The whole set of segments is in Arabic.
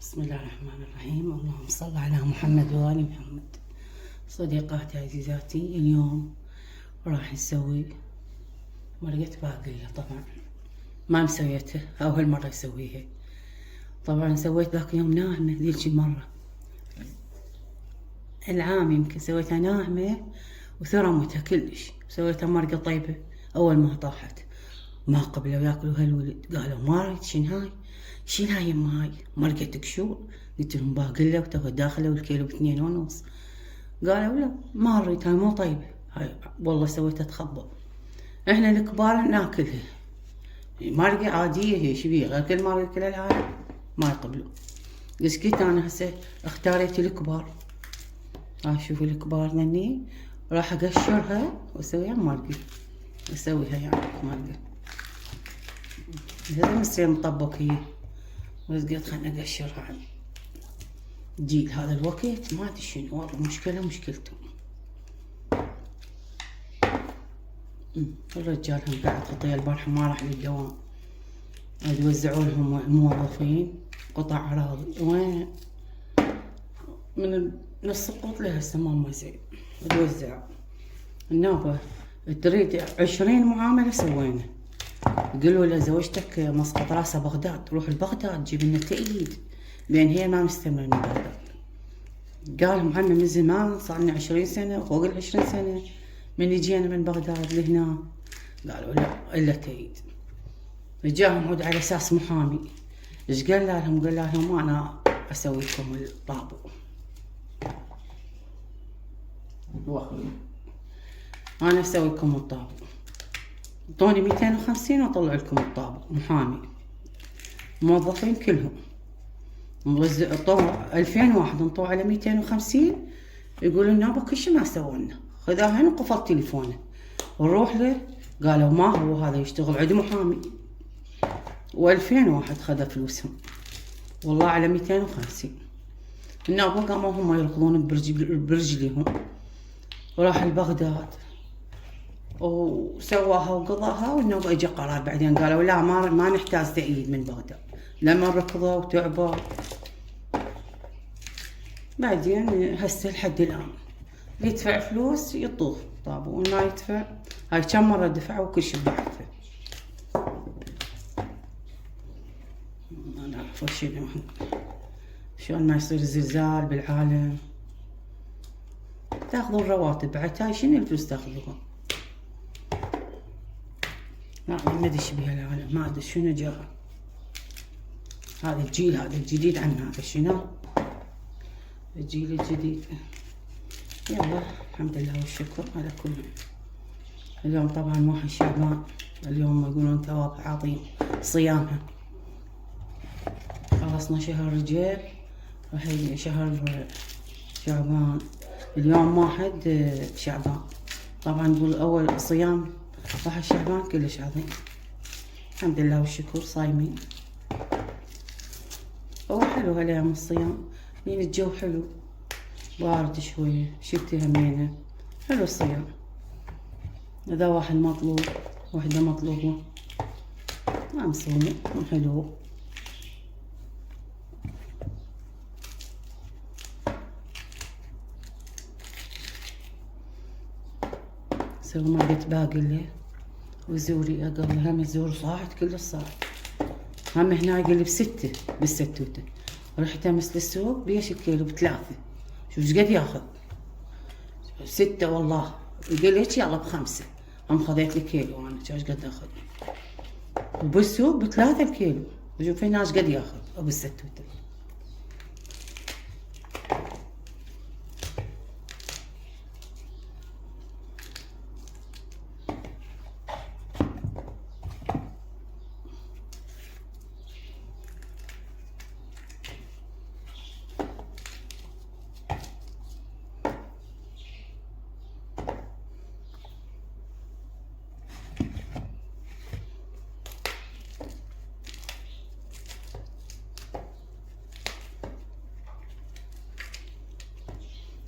بسم الله الرحمن الرحيم. اللهم صل على محمد وآل محمد. صديقاتي عزيزاتي، اليوم راح نسوي مرقة باقلة. طبعا ما مسويتها، أول مرة أسويها. طبعا سويت ذاك يوم ناعمة، ذيك المرة العام يمكن سويتها ناعمة وثرمتها كلش. سويتها مرقة طيبة. أول ما طاحت ما قبلوا ياكلوا هالولد، قالوا ما اريد. شين هاي يما؟ هاي مرقتك شو؟ قلت لهم باقلة وتوها داخله والكيلو ب2.5. قالوا لا ما اريد، هاي مو طيبة. هاي والله سويتها تخبى. احنا الكبار ناكلها، مرقة عادية هي، شبيه غير كل مرقة كل العالم ما يقبلوا. بس قلت انا هسه اختاريت الكبار. شوفوا الكبار ذني، راح اقشرها واسويها مرقة. اسويها يعني مرقة لازم تصير مطبق هي. بس قلت خلنا اقشرها عن جيل هذا الوقت. ما ادري شنو والله مشكلتهم. الرجال هم قاعد خطيه البارحة ما راح للدوام، يوزعوا لهم الموظفين قطع اراضي. وين من السقوط لهسه ما موزع، توزع. النوبة تريد 20 معاملة سوينا. قالوا له زوجتك مسقط راسها بغداد، روح لبغداد جيب لنا تأييد، لأن هي ما مستمر من بغداد. قالهم عنا من زمان، صار لنا 20 سنة وفوق 20 سنة من جينا من بغداد لهنا. قالوا لا إلا تأييد. جاهم عود على أساس محامي. إيش قال لهم؟ قال لهم أنا أسوي لكم الطابو. أنا أسوي لكم الطابو. اعطوني 250 واطلع لكم الطابو. محامي، موظفين كلهم موزع. طوع 2000 واحد انطوا على 250. يقولوا النابة كل شي ما سوونا. خذاها وقفل تليفونه ونروح له. قالوا ما هو هذا يشتغل عند محامي. و2000 واحد خذا فلوسهم والله على 250. النابة قاموا هم يركضون برجليهم وراح لبغداد وسواها وقضاها. والنوبة اجى قرار بعدين قالوا لا ما نحتاج تأييد من بغداد. لما ركضوا وتعبوا بعدين هسه لحد الآن يدفع فلوس يطوف طابو، وما يدفع هاي كم مرة دفع وكل شي بعرفه. ما نعرف شلون ما يصير زلزال بالعالم. تاخذون رواتب بعد، شنو الفلوس تاخذوها؟ ما ادري ايش بيها العالم، ما ادري شنو جرى. هذا الجيل هذا الجديد عنا، هذا شنو الجيل الجديد. يلا الحمد لله والشكر على كل. اليوم طبعا 1 شعبان، اليوم يقولون ثواب عظيم صيامها. خلصنا شهر رجب راح يجي شهر شعبان. اليوم 1 شعبان. طبعا نقول اول صيام 1 شعبان كلش عظيم. الحمد لله والشكر صايمين. هو حلو هالايام الصيام، لين الجو حلو بارد شوية، شتي همينة. حلو الصيام. إذا واحد مطلوب وحدة مطلوبة ما مصوم حلو. سوي مرقة باقلة وزوري. أقل هم الزور صاحت كلش صاحت. هم هنا يقلب 6 بالستوتة. رحت امس للسوق بيش الكيلو ب3. شوف ايش قد ياخذ. 6 والله. يقول لي يلا ب5. هم خذيت لي كيلو انا. ايش قد اخذ وبالسوق ب3 الكيلو. شوف هنا ايش قد ياخذ بالستوتة.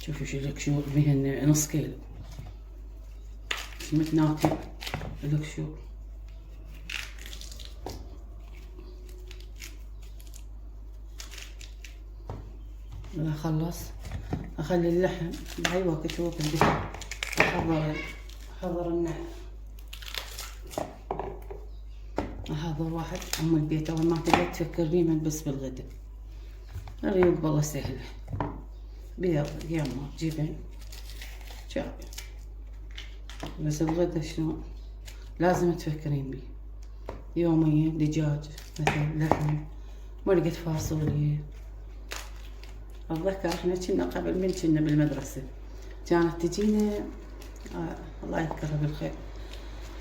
شوفوا شو لك شو بهن نص كيلو متناكل. لك شو اخلص اخلي اللحم باي وقت بدي احضر النار. احضر واحد ام البيت اول ما تقدر تفكر بيه من بس بالغدا. الريوق والله سهله، بيض يما جبن شاي، بس الغدا شنو لازم تفكرين بيه يوميا. دجاج مثلا، لحم، مرقة فاصوليا. اتذكر احنا كنا قبل من كنا بالمدرسة كانت تجينا الله يذكرها بالخير،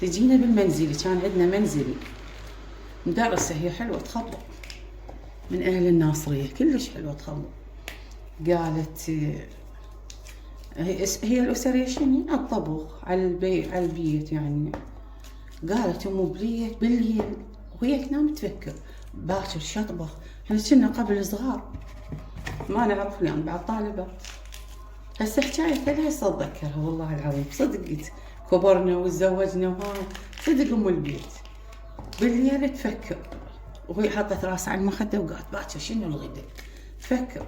تجينا بالمنزلي، كان عندنا منزلي مدرسة هي حلوة تخبط من اهل الناصرية، كلش حلوة تخبط. قالت هي الأسرية شنو الطبخ على البيت يعني. قالت بالليل وهي تنام تفكر باكر شطبخ. احنا كنا قبل صغار ما نعرف اليوم بعد طالبات. هسه حكاية كلها هسه اتذكرها والله العظيم، صدقت كبرنا وتزوجنا وهاي صدق ام البيت بالليل تفكر وهي حطت راسها على المخدة وقالت باكر شنو الغدا تفكر.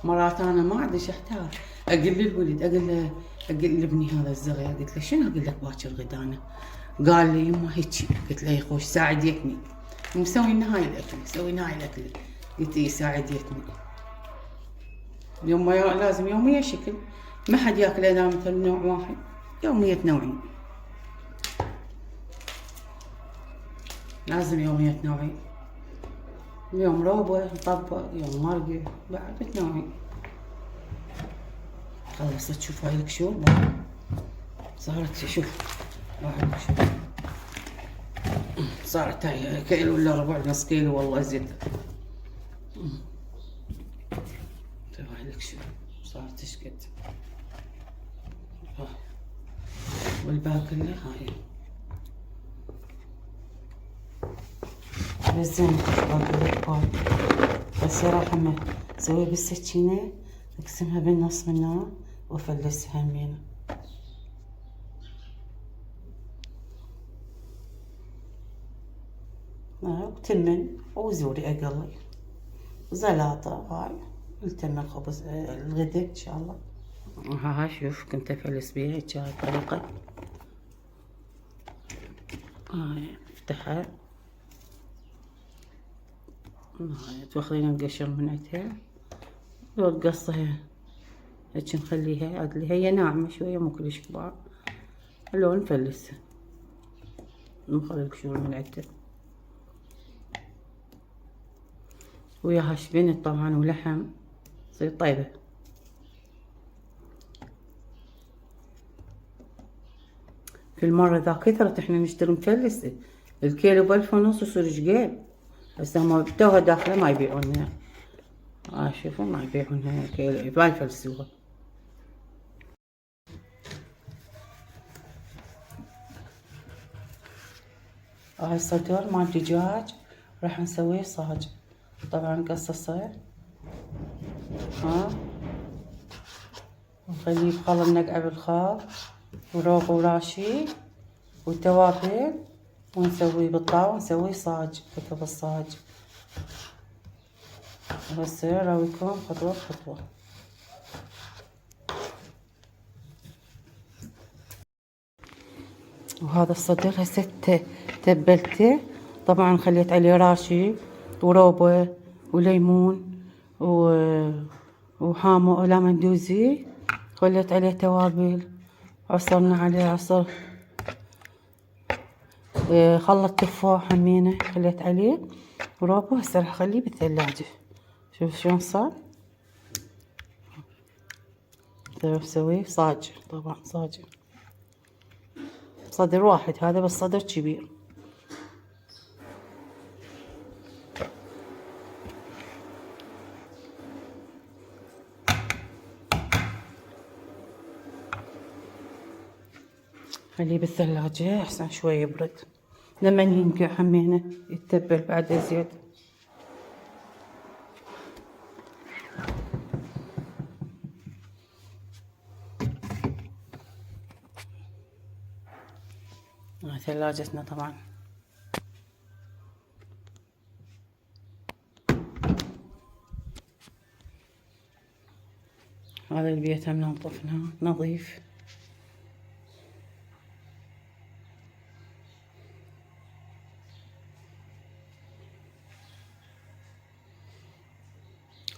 مرات انا ما عندي احتار، اقول للولد اقول لابني هذا الصغير قلت له شنو اقول لك باكر غدا انا؟ قال لي يما هيجي. قلت له يا خوش ساعدتني مسوي لنا هاي الاكل، سوي لنا هاي الاكل. قلت لي ساعدتني يما لازم يوميا شكل، ما حد ياكل اذا مثل نوع واحد، يومية نوعين، لازم يومية نوعين. يوم روبه مطبق، يوم مرقه بعد بتنوعين. خلصت تشوف هاي الكشور صارت شوف واحد شوف صارت هاي كيلو ولا ربع نص كيلو والله زيت. شوف هاي الكشور صارت تشقد والباقي كله هاي بالزين بس راح اسوي بالسكينة اقسمها بالنص منها وافلسها همينة. وتمن وزوري اقلي زلاطة هاي التمن خبز الغدا ان شاء الله. ها شوف كنت افلس بيها هيك هاي الطريقة. هاي افتحها هاي تاخذين القشر من عندها وتقصها هيك نخليها عدلي، هي ناعمة شوية مو كلش كبار، لو نفلسها نخلي القشور من عندها وياها شبنت طبعا ولحم تصير طيبة. في المرة ذا كثرت احنا نشتري مفلسة الكيلو ب1500 يصير شقال. هسه هم توها داخله ما يبيعونها، شوفوا ما يبيعونها كيلو ما يفلسوها. هاي الصدر مال دجاج راح نسويه صاج، طبعا قصصه ونخليه بخل نقعه بالخل وروق وراشي وتوابل ونسويه بالطاوة ونسويه صاج كتب الصاج. هسه اراويكم خطوة بخطوة. وهذا الصدر هسه تبلته طبعا خليت عليه راشي وروبه وليمون وحامو لا مندوزي، خليت عليه توابل، عصرنا عليه عصر خلط تفاح همينه خليت عليه وروبه. هسه راح اخليه بالثلاجة. شوف شلون صار. بسويه صاج طبعا صاج صدر واحد هذا بس صدر كبير. خليه بالثلاجة احسن شوي يبرد لما ينقع همينه يتبل بعد زيادة. ثلاجتنا طبعا هذا البيت هم نظفناه نظيف.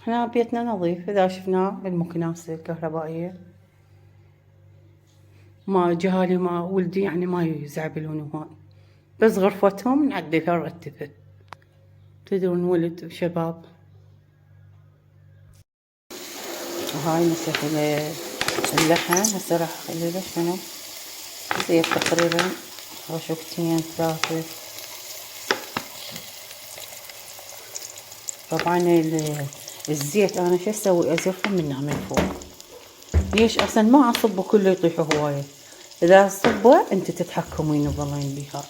احنا بيتنا نظيف. اذا شفناه بالمكنسة الكهربائية ما جهالي ما ولدي يعني ما يزعبلون هواي، بس غرفتهم نعدلها نرتبها. تدرون ولد وشباب. وهاي مسح اللحم. هسه راح اخلي له شنو زيت تقريبا رشوقتين 3. طبعا الزيت انا شو اسوي؟ ازرفه من فوق. ليش؟ اصلا ما اصبه كله يطيح هوايه. اذا صبه انت تتحكمين تظلين بيها.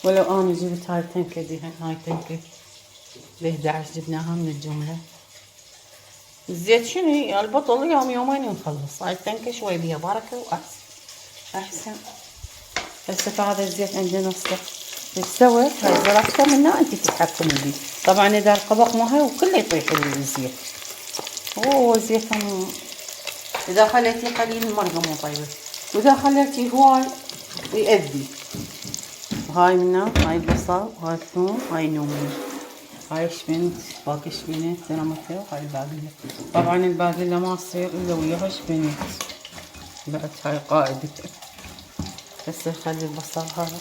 ولو انا جبت هاي التنكه دي، هاي تنكه ب 11 جبناها من الجمله. الزيت شنو البطل يوم يومين ونخلص. هاي التنكه شوي بيها بركه واحسن. هسه فهذا الزيت عندنا نصه استوت. هاي زرعته منها انت تتحكمي بيه. طبعا اذا القبق ماهي وكله يطيح الزيت. اوه زيت اذا خليتي قليل المرقه مو طيبه، واذا خليتي هواي يأذي. هاي منها هاي البصل وهاي الثوم هاي نومي. هاي شبنت باقي شبنت درمته. وهاي الباقية. طبعا الباقية ما تصير الا وياها شبنت بعد. هاي قائدة. هسه نخلي البصل هذا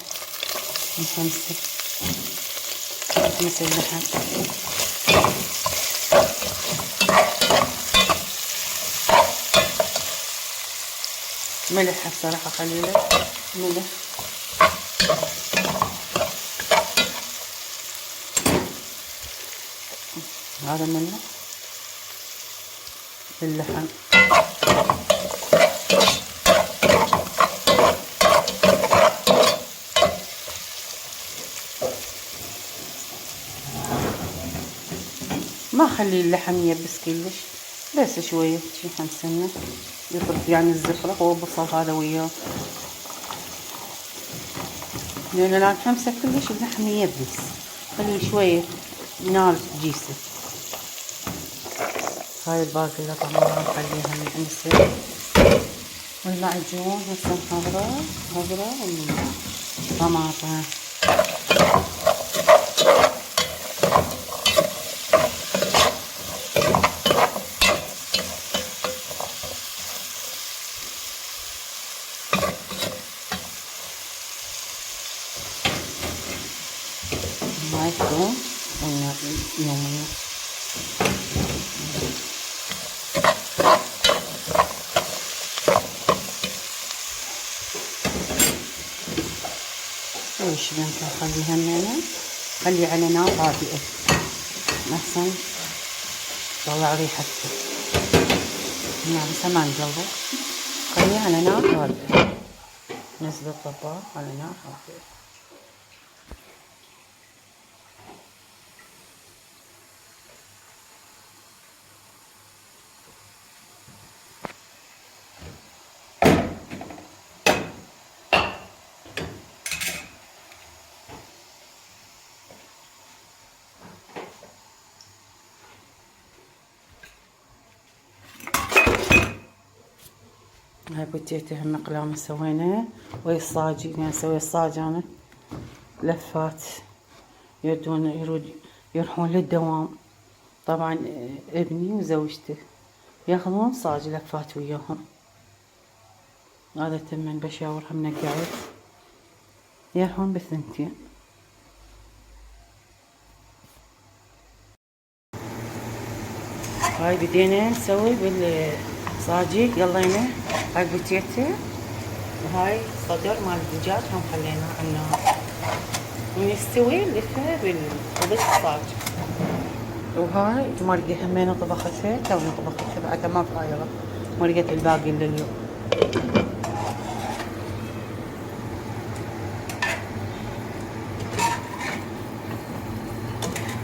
نخمسه اللحم. ملح هسه راح اخلي له ملح. هذا ملح اللحم. ما اخلي اللحم يبس كلش، بس شويه شي 5 سنه يطرف يعني الزفره والبصل هذا وياه. لان لا تحمسه كلش اللحم يبس. خلي شويه نار جيسه. هاي الباقي طبعا نخليها من انسه. والمعجون هسه نحضره طماطم. هاي الثوم واليومية. وش بنت اخليها منها. خلي على نار هادئة احسن طلع ريحته. يعني هسه ما نقلبه. خليه على نار هادئة. نزل الطباخ على نار هادئة. هاي بوتيتي هم مقلامة سويناه. وهي الصاجي يعني اسوي الصاج انا لفات يروحون للدوام. طبعا ابني وزوجته ياخذون صاج لفات وياهم. هذا تمن بشاور هم نقعد يروحون بالثنتين. هاي بدينا نسوي بالصاجي. يلا هاي بوتيتي وهاي صدر مال الدجاج هم خليناه على النار ويستوي نلفه بالخبز الصاج. وهاي مرقة همينة طبختها. توني طبختها بعدها ما فايرة. مرقة الباقي لليوم.